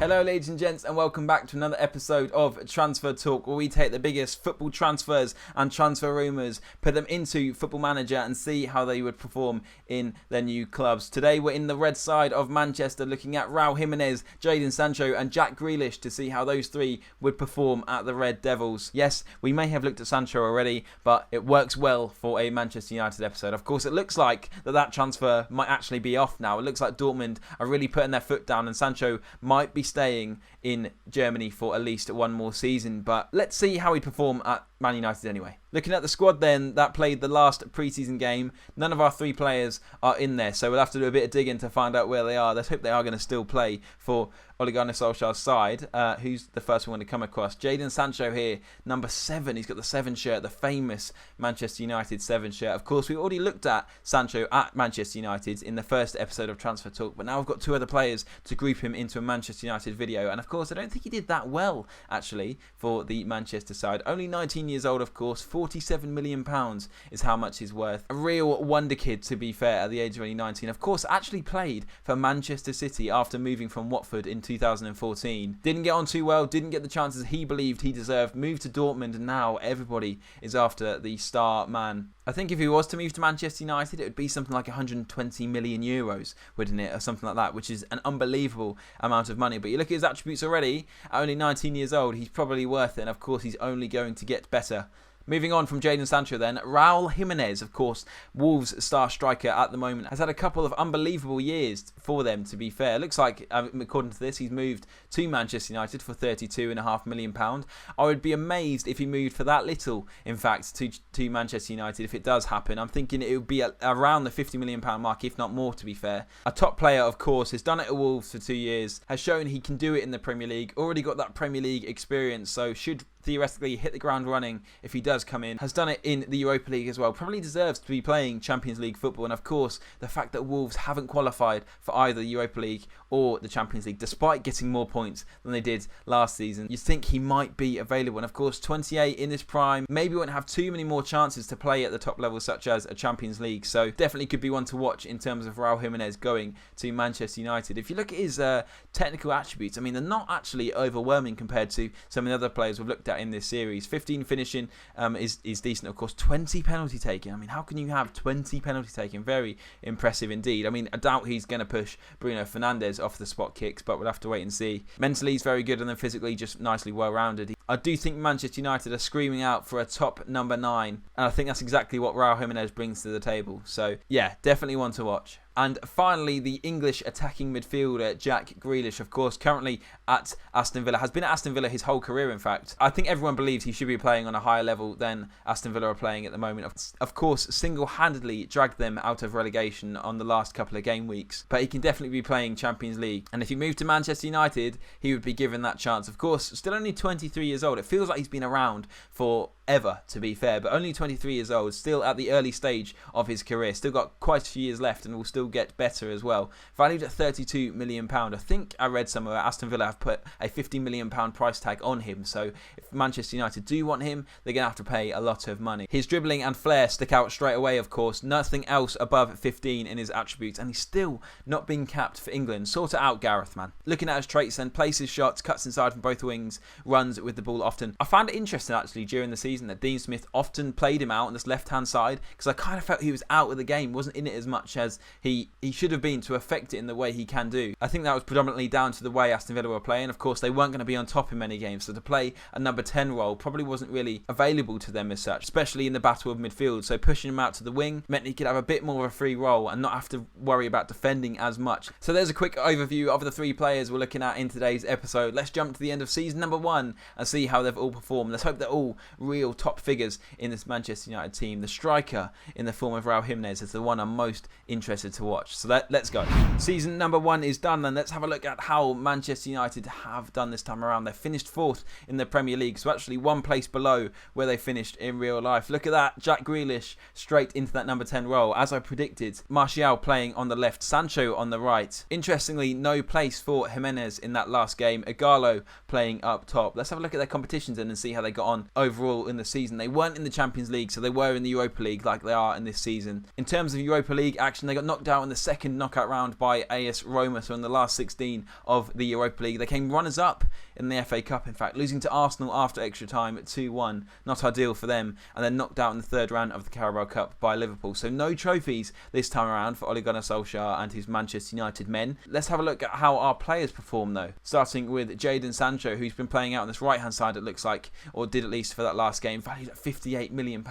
Hello ladies and gents, and welcome back to another episode of Transfer Talk, where we take the biggest football transfers and transfer rumours, put them into Football Manager and see how they would perform in their new clubs. Today we're in the red side of Manchester looking at Raul Jimenez, Jadon Sancho and Jack Grealish to see how those three would perform at the Red Devils. Yes, we may have looked at Sancho already, but it works well for a Manchester United episode. Of course, it looks like that transfer might actually be off now. It looks like Dortmund are really putting their foot down and Sancho might be staying in Germany for at least one more season, but let's see how he perform at Man United anyway. Looking at the squad then that played the last pre-season game, none of our three players are in there, so we'll have to do a bit of digging to find out where they are. Let's hope they are going to still play for Ole Gunnar Solskjaer's side. Who's the first one to come across? Jadon Sancho here, number 7. He's got the 7 shirt, the famous Manchester United 7 shirt. Of course, we already looked at Sancho at Manchester United in the first episode of Transfer Talk, but now I've got two other players to group him into a Manchester United video. And of course, I don't think he did that well, actually, for the Manchester side. Only 19 years old, of course. £47 million is how much he's worth. A real wonder kid, to be fair, at the age of only 19. Of course, actually played for Manchester City after moving from Watford in 2014. Didn't get on too well, didn't get the chances he believed he deserved. Moved to Dortmund, and now everybody is after the star man. I think if he was to move to Manchester United, it would be something like 120 million euros, wouldn't it? Or something like that, which is an unbelievable amount of money. But you look at his attributes already, at only 19 years old, he's probably worth it. And of course, he's only going to get better. Moving on from Jadon Sancho then, Raul Jimenez, of course, Wolves' star striker at the moment, has had a couple of unbelievable years for them, to be fair. It looks like, according to this, he's moved to Manchester United for £32.5 million. I would be amazed if he moved for that little, in fact, to Manchester United if it does happen. I'm thinking it would be around the £50 million mark, if not more, to be fair. A top player, of course, has done it at Wolves for 2 years, has shown he can do it in the Premier League, already got that Premier League experience, so should theoretically hit the ground running if he does come in. Has done it in the Europa League as well. Probably deserves to be playing Champions League football. And of course, the fact that Wolves haven't qualified for either the Europa League or the Champions League, despite getting more points than they did last season, you'd think he might be available. And of course, 28 in his prime, maybe won't have too many more chances to play at the top level, such as a Champions League. So definitely could be one to watch in terms of Raul Jimenez going to Manchester United. If you look at his technical attributes, I mean, they're not actually overwhelming compared to some of the other players we've looked at in this series. 15 finishing is decent, of course. 20 penalty taking. I mean, how can you have 20 penalty taking? Very impressive indeed. I mean, I doubt he's going to push Bruno Fernandes off the spot kicks, but we'll have to wait and see. Mentally, he's very good, and then physically, just nicely well-rounded. I do think Manchester United are screaming out for a top number 9, and I think that's exactly what Raul Jimenez brings to the table. So, yeah, definitely one to watch. And finally, the English attacking midfielder, Jack Grealish, of course, currently at Aston Villa. Has been at Aston Villa his whole career, in fact. I think everyone believes he should be playing on a higher level than Aston Villa are playing at the moment. Of course, single-handedly dragged them out of relegation on the last couple of game weeks. But he can definitely be playing Champions League. And if he moved to Manchester United, he would be given that chance. Of course, still only 23 years old. It feels like he's been around for ever, to be fair, but only 23 years old, still at the early stage of his career, still got quite a few years left and will still get better as well. Valued at £32 million. I think I read somewhere Aston Villa have put a £50 million price tag on him, so if Manchester United do want him, they're going to have to pay a lot of money. His dribbling and flair stick out straight away, of course. Nothing else above 15 in his attributes, and he's still not being capped for England. Sort it out, Gareth, man. Looking at his traits then, places shots, cuts inside from both wings, runs with the ball often. I found it interesting, actually, during the season that Dean Smith often played him out on this left-hand side, because I kind of felt he was out of the game, wasn't in it as much as he should have been to affect it in the way he can do. I think that was predominantly down to the way Aston Villa were playing. Of course, they weren't going to be on top in many games, so to play a number 10 role probably wasn't really available to them as such, especially in the battle of midfield. So pushing him out to the wing meant he could have a bit more of a free role and not have to worry about defending as much. So there's a quick overview of the three players we're looking at in today's episode. Let's jump to the end of season number 1 and see how they've all performed. Let's hope they're all real top figures in this Manchester United team. The striker in the form of Raul Jimenez is the one I'm most interested to watch. So let's go. Season number 1 is done, and let's have a look at how Manchester United have done this time around. They finished 4th in the Premier League, so actually one place below where they finished in real life. Look at that, Jack Grealish straight into that number 10 role. As I predicted, Martial playing on the left, Sancho on the right. Interestingly, no place for Jimenez in that last game. Ighalo playing up top. Let's have a look at their competitions and see how they got on overall in the season. They weren't in the Champions League, so they were in the Europa League like they are in this season. In terms of Europa League action, they got knocked out in the second knockout round by AS Roma, so in the last 16 of the Europa League. They came runners-up in the FA Cup, in fact, losing to Arsenal after extra time at 2-1. Not ideal for them, and then knocked out in the third round of the Carabao Cup by Liverpool. So no trophies this time around for Ole Gunnar Solskjaer and his Manchester United men. Let's have a look at how our players perform, though. Starting with Jadon Sancho, who's been playing out on this right-hand side, it looks like, or did at least for that last game, valued at £58 million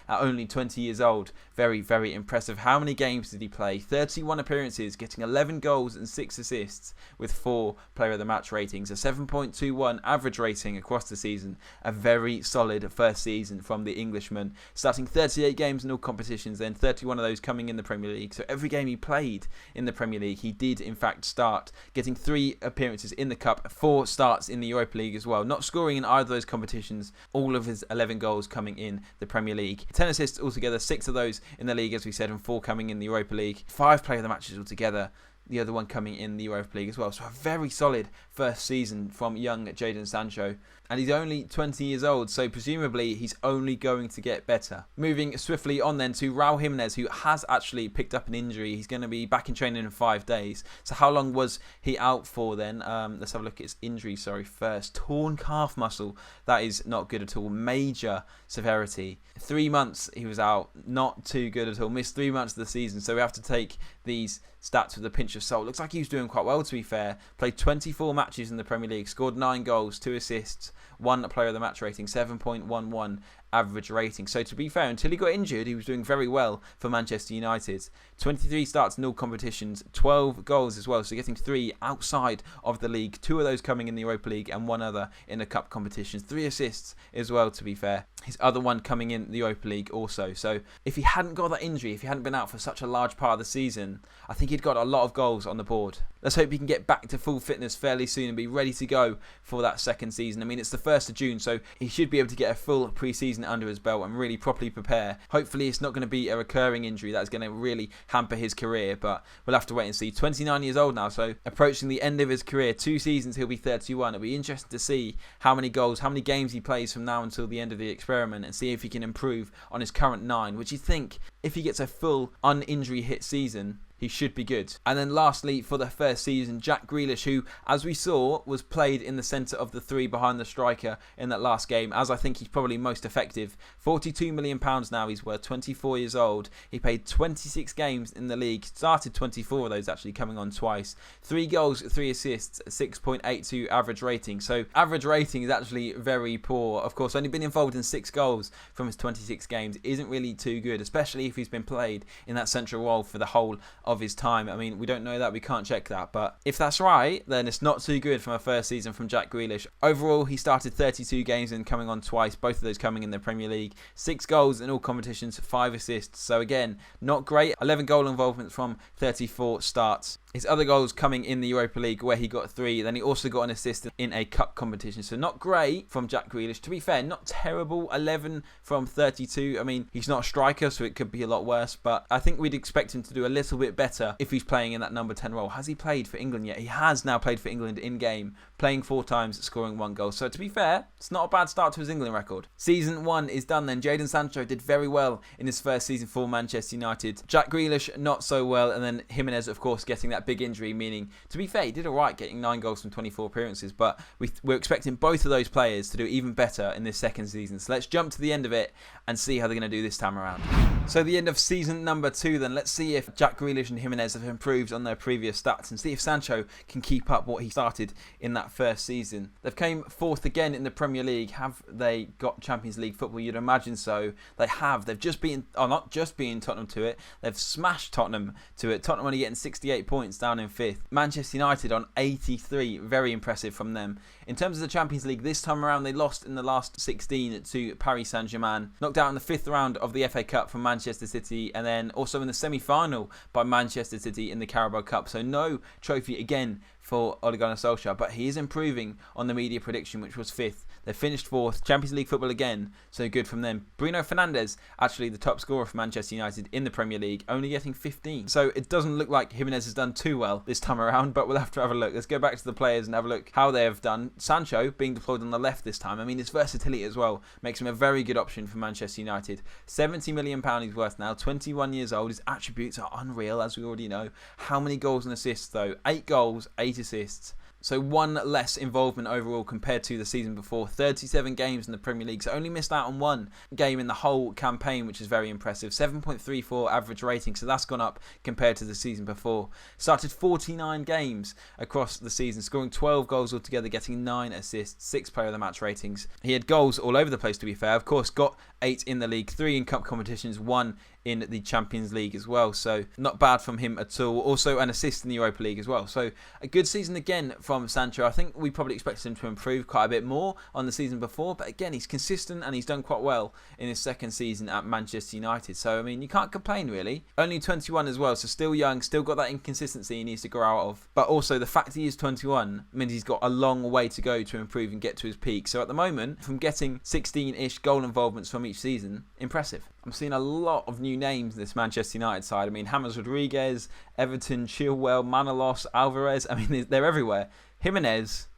at only 20 years old. Very, very impressive. How many games did he play? 31 appearances, getting 11 goals and 6 assists with 4 player of the match ratings. A 7.21 average rating across the season. A very solid first season from the Englishman. Starting 38 games in all competitions, then 31 of those coming in the Premier League. So every game he played in the Premier League, he did in fact start, getting 3 appearances in the Cup, 4 starts in the Europa League as well. Not scoring in either of those competitions, all of his 11 goals coming in the Premier League. 10 assists altogether, 6 of those in the league, as we said, and 4 coming in the Europa League. 5 player of the matches altogether, the other one coming in the Europa League as well. So a very solid first season from young Jadon Sancho. And he's only 20 years old, so presumably he's only going to get better. Moving swiftly on then to Raul Jimenez, who has actually picked up an injury. He's going to be back in training in 5 days. So how long was he out for then? Let's have a look at his injury, first. Torn calf muscle. That is not good at all. Major severity. 3 months he was out. Not too good at all. Missed 3 months of the season, so we have to take these stats with a pinch of salt. Looks like he was doing quite well, to be fair. Played 24 matches in the Premier League, scored 9 goals, 2 assists, 1 player of the match rating, 7.11 average rating. So to be fair, until he got injured, he was doing very well for Manchester United. 23 starts in all competitions, 12 goals as well, so getting 3 outside of the league, 2 of those coming in the Europa League and 1 other in the cup competitions. 3 assists as well, to be fair. His other one coming in the Europa League also. So if he hadn't got that injury, if he hadn't been out for such a large part of the season, I think he'd got a lot of goals on the board. Let's hope he can get back to full fitness fairly soon and be ready to go for that second season. I mean, it's the 1st of June, so he should be able to get a full pre-season under his belt and really properly prepare. Hopefully it's not going to be a recurring injury that's going to really hamper his career, but we'll have to wait and see. 29 years old now, so approaching the end of his career. 2 seasons he'll be 31. It'll be interesting to see how many goals, how many games he plays from now until the end of the experiment, and see if he can improve on his current 9, which you think if he gets a full un-injury hit season, he should be good. And then lastly, for the first season, Jack Grealish, who, as we saw, was played in the centre of the 3 behind the striker in that last game, as I think he's probably most effective. £42 million now he's worth, 24 years old. He played 26 games in the league, started 24 of those actually, coming on twice. 3 goals, 3 assists, 6.82 average rating. So average rating is actually very poor. Of course, only been involved in 6 goals from his 26 games. Isn't really too good, especially if he's been played in that central role for the whole of his time. I mean, we don't know that, we can't check that, but if that's right, then it's not too good from a first season from Jack Grealish. Overall, he started 32 games and coming on twice, both of those coming in the Premier League. 6 goals in all competitions, 5 assists, so again, not great. 11 goal involvement from 34 starts. His other goals coming in the Europa League, where he got 3. Then he also got an assist in a cup competition. So not great from Jack Grealish. To be fair, not terrible. 11 from 32. I mean, he's not a striker, so it could be a lot worse. But I think we'd expect him to do a little bit better if he's playing in that number 10 role. Has he played for England yet? He has now played for England in-game, playing 4 times, scoring 1 goal. So to be fair, it's not a bad start to his England record. Season 1 is done then. Jadon Sancho did very well in his first season for Manchester United. Jack Grealish, not so well. And then Jimenez, of course, getting that big injury, meaning, to be fair, he did alright getting 9 goals from 24 appearances, but we're expecting both of those players to do even better in this second season. So let's jump to the end of it and see how they're going to do this time around. So the end of season number 2 then. Let's see if Jack Grealish and Jimenez have improved on their previous stats and see if Sancho can keep up what he started in that first season. They've came 4th again in the Premier League. Have they got Champions League football? You'd imagine so. They have. They've just beaten, not just beaten Tottenham to it, they've smashed Tottenham to it. Tottenham only getting 68 points down in 5th. Manchester United on 83. Very impressive from them. In terms of the Champions League, this time around they lost in the last 16 to Paris Saint-Germain. Knocked out in the 5th round of the FA Cup from Manchester City, and then also in the semi-final by Manchester City in the Carabao Cup. So no trophy again for Ole Gunnar Solskjaer, but he is improving on the media prediction, which was 5th. They finished 4th. Champions League football again, so good from them. Bruno Fernandes, actually the top scorer for Manchester United in the Premier League, only getting 15. So it doesn't look like Jimenez has done too well this time around, but we'll have to have a look. Let's go back to the players and have a look how they have done. Sancho being deployed on the left this time. I mean, his versatility as well makes him a very good option for Manchester United. £70 million he's worth now, 21 years old. His attributes are unreal, as we already know. How many goals and assists, though? 8 goals, 8 assists. So 1 less involvement overall compared to the season before. 37 games in the Premier League. So only missed out on 1 game in the whole campaign, which is very impressive. 7.34 average rating. So that's gone up compared to the season before. Started 49 games across the season, scoring 12 goals altogether, getting 9 assists, 6 player of the match ratings. He had goals all over the place, to be fair. Of course, got 8 in the league, 3 in cup competitions, 1 in the Champions League as well. So not bad from him at all. Also an assist in the Europa League as well. So a good season again from Sancho. I think we probably expected him to improve quite a bit more on the season before. But again, he's consistent and he's done quite well in his second season at Manchester United. So, I mean, you can't complain really. Only 21 as well. So still young, still got that inconsistency he needs to grow out of. But also the fact he is 21 means he's got a long way to go to improve and get to his peak. So at the moment, from getting 16-ish goal involvements from each season, impressive. I'm seeing a lot of new names in this Manchester United side. I mean, James Rodriguez, Everton, Chilwell, Manolas, Alvarez. I mean, they're everywhere. Jimenez.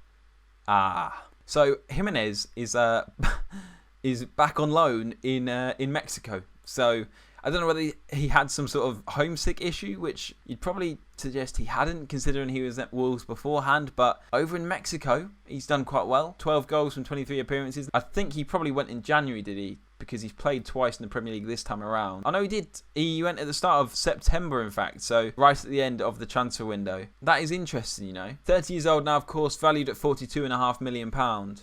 So Jimenez is is back on loan in Mexico. So I don't know whether he had some sort of homesick issue, which you'd probably suggest he hadn't, considering he was at Wolves beforehand. But over in Mexico, he's done quite well. 12 goals from 23 appearances. I think he probably went in January, did he? Because he's played twice in the Premier League this time around. I know he did. He went at the start of September, in fact, so right at the end of the transfer window. That is interesting, you know. 30 years old now, of course, valued at £42.5 million.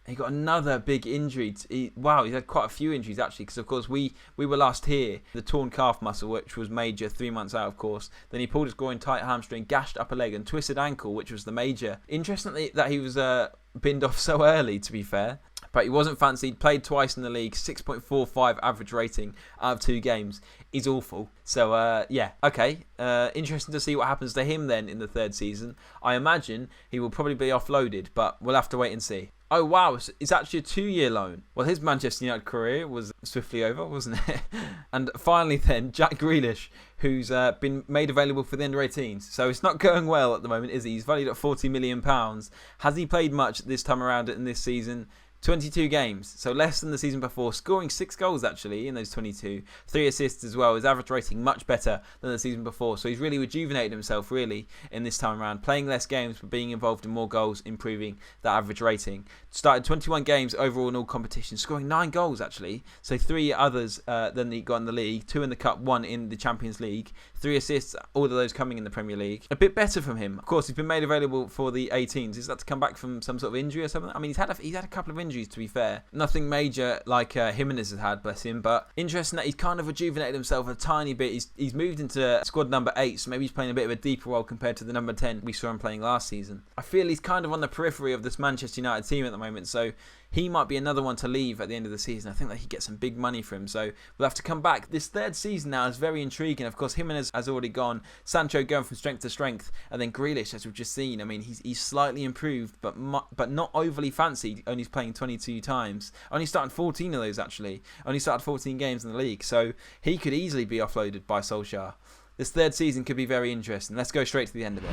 He got another big injury. He's had quite a few injuries, actually, because, of course, we were last here. The torn calf muscle, which was major, 3 months out, of course. Then he pulled his groin, tight hamstring, gashed upper leg, and twisted ankle, which was the major. Interestingly, that he was binned off so early, to be fair. But he wasn't fancied, played twice in the league, 6.45 average rating out of 2 games is awful. So, yeah, okay. Interesting to see what happens to him then in the 3rd season. I imagine he will probably be offloaded, but we'll have to wait and see. Oh, wow, it's actually a 2-year loan. Well, his Manchester United career was swiftly over, wasn't it? And finally then, Jack Grealish, who's been made available for the under-18s. So it's not going well at the moment, is he? He's valued at £40 million. Has he played much this time around in this season? 22 games, so less than the season before, scoring 6 goals actually in those 22, 3 assists as well. His average rating much better than the season before, so he's really rejuvenated himself really in this time around, playing less games but being involved in more goals, improving that average rating. Started 21 games overall in all competitions, scoring 9 goals actually, so 3 others than he got in the league, 2 in the Cup, 1 in the Champions League, 3 assists, all of those coming in the Premier League. A bit better from him. Of course, he's been made available for the 18s. Is that to come back from some sort of injury or something? I mean, he's had a couple of injuries, to be fair. Nothing major like Jimenez has had, bless him, but interesting that he's kind of rejuvenated himself a tiny bit. He's moved into squad number 8, so maybe he's playing a bit of a deeper role compared to the number 10 we saw him playing last season. I feel he's kind of on the periphery of this Manchester United team at the moment, so he might be another one to leave at the end of the season. I think that he gets some big money for him, so we'll have to come back. This 3rd season now is very intriguing. Of course, Jimenez has already gone, Sancho going from strength to strength, and then Grealish, as we've just seen. I mean, he's slightly improved, but not overly fancied. Only playing 22 times. Only started 14 of those, actually. Only started 14 games in the league, so he could easily be offloaded by Solskjaer. This 3rd season could be very interesting. Let's go straight to the end of it.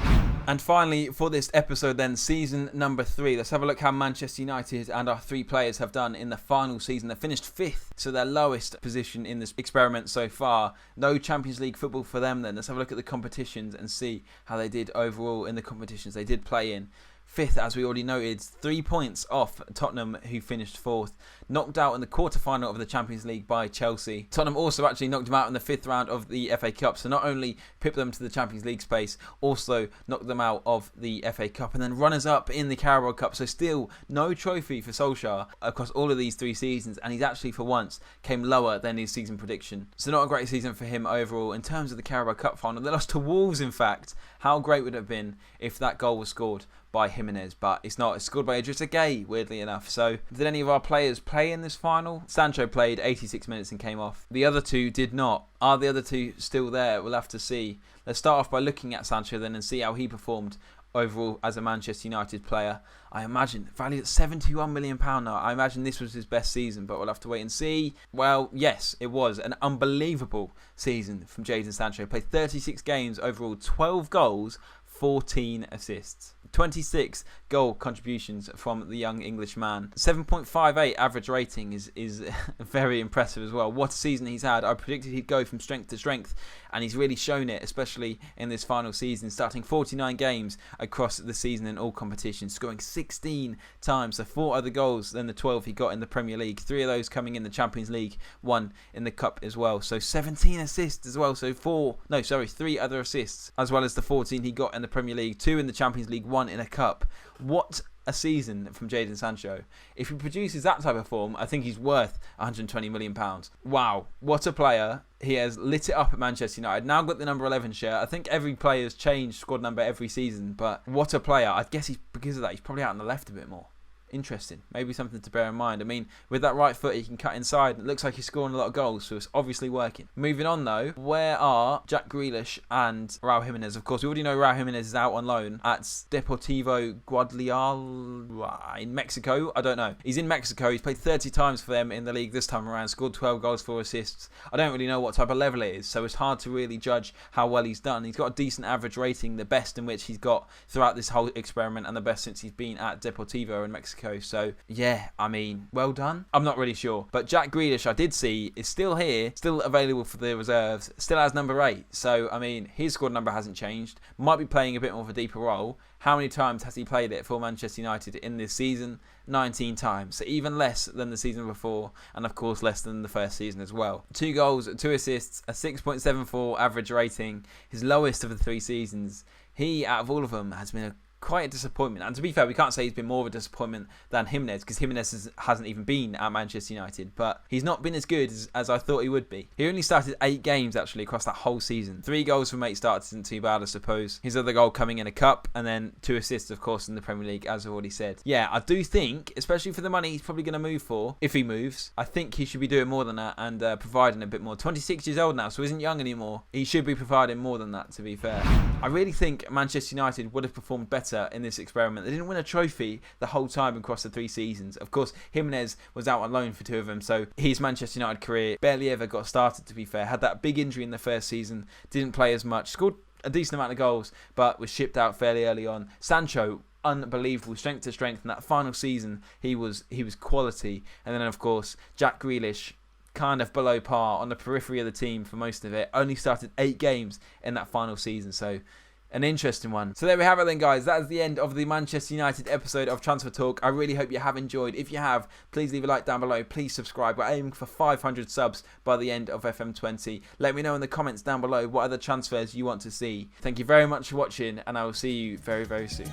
And finally, for this episode then, season number 3. Let's have a look how Manchester United and our 3 players have done in the final season. They finished 5th, so their lowest position in this experiment so far. No Champions League football for them then. Let's have a look at the competitions and see how they did overall in the competitions they did play in. 5th, as we already noted, 3 points off Tottenham, who finished 4th. Knocked out in the quarter-final of the Champions League by Chelsea. Tottenham also actually knocked them out in the 5th round of the FA Cup, so not only pipped them to the Champions League space, also knocked them out of the FA Cup, and then runners-up in the Carabao Cup. So still no trophy for Solskjaer across all of these 3 seasons, and he's actually for once came lower than his season prediction. So not a great season for him overall. In terms of the Carabao Cup final, they lost to Wolves, in fact. How great would it have been if that goal was scored by Jimenez, but it's not. It's scored by Idrissa Gueye, weirdly enough. So did any of our players play in this final? Sancho played 86 minutes and came off. The other 2 did not. Are the other 2 still there? We'll have to see. Let's start off by looking at Sancho then and see how he performed overall as a Manchester United player. I imagine valued at £71 million now. I imagine this was his best season, but we'll have to wait and see. Well, yes, it was an unbelievable season from Jadon Sancho. Played 36 games overall, 12 goals, 14 assists. 26 goal contributions from the young Englishman. 7.58 average rating is very impressive as well. What a season he's had. I predicted he'd go from strength to strength, and he's really shown it, especially in this final season, starting 49 games across the season in all competitions, scoring 16 times, so 4 other goals than the 12 he got in the Premier League. 3 of those coming in the Champions League, 1 in the Cup as well. So 17 assists as well, so 3 other assists, as well as the 14 he got in the Premier League, 2 in the Champions League, 1 in a Cup. What a season from Jadon Sancho. If he produces that type of form, I think he's worth £120 million. Wow, what a player. He has lit it up at Manchester United. Now got the number 11 shirt. I think every player's changed squad number every season, but what a player. I guess because of that, he's probably out on the left a bit more. Interesting. Maybe something to bear in mind. I mean, with that right foot, he can cut inside. It looks like he's scoring a lot of goals, so it's obviously working. Moving on, though, where are Jack Grealish and Raul Jimenez? Of course, we already know Raul Jimenez is out on loan at Deportivo Guadalajara in Mexico. I don't know. He's in Mexico. He's played 30 times for them in the league this time around, scored 12 goals, 4 assists. I don't really know what type of level it is, so it's hard to really judge how well he's done. He's got a decent average rating, the best in which he's got throughout this whole experiment, and the best since he's been at Deportivo in Mexico. So yeah, I mean, well done. I'm not really sure, but Jack Grealish, I did see, is still here, still available for the reserves, still has number 8. So I mean, his squad number hasn't changed. Might be playing a bit more of a deeper role. How many times has he played it for Manchester United in this season? 19 times. So even less than the season before, and of course less than the first season as well. 2 goals, 2 assists, a 6.74 average rating, his lowest of the 3 seasons. He, out of all of them, has been quite a disappointment. And to be fair, we can't say he's been more of a disappointment than Jimenez, because Jimenez hasn't even been at Manchester United, but he's not been as good as I thought he would be. He only started 8 games actually across that whole season. 3 goals from 8 starts isn't too bad, I suppose. His other goal coming in a cup, and then 2 assists, of course, in the Premier League, as I've already said. Yeah, I do think, especially for the money he's probably going to move for, if he moves, I think he should be doing more than that and providing a bit more. 26 years old now, so he isn't young anymore. He should be providing more than that, to be fair. I really think Manchester United would have performed better in this experiment. They didn't win a trophy the whole time across the 3 seasons. Of course, Jimenez was out on loan for 2 of them, so his Manchester United career barely ever got started, to be fair. Had that big injury in the first season, didn't play as much, scored a decent amount of goals, but was shipped out fairly early on. Sancho, unbelievable, strength to strength. In that final season, he was quality. And then, of course, Jack Grealish, kind of below par, on the periphery of the team for most of it. Only started 8 games in that final season, so an interesting one. So there we have it then, guys. That is the end of the Manchester United episode of Transfer Talk. I really hope you have enjoyed. If you have, please leave a like down below. Please subscribe. We're aiming for 500 subs by the end of FM20. Let me know in the comments down below what other transfers you want to see. Thank you very much for watching, and I will see you very, very soon.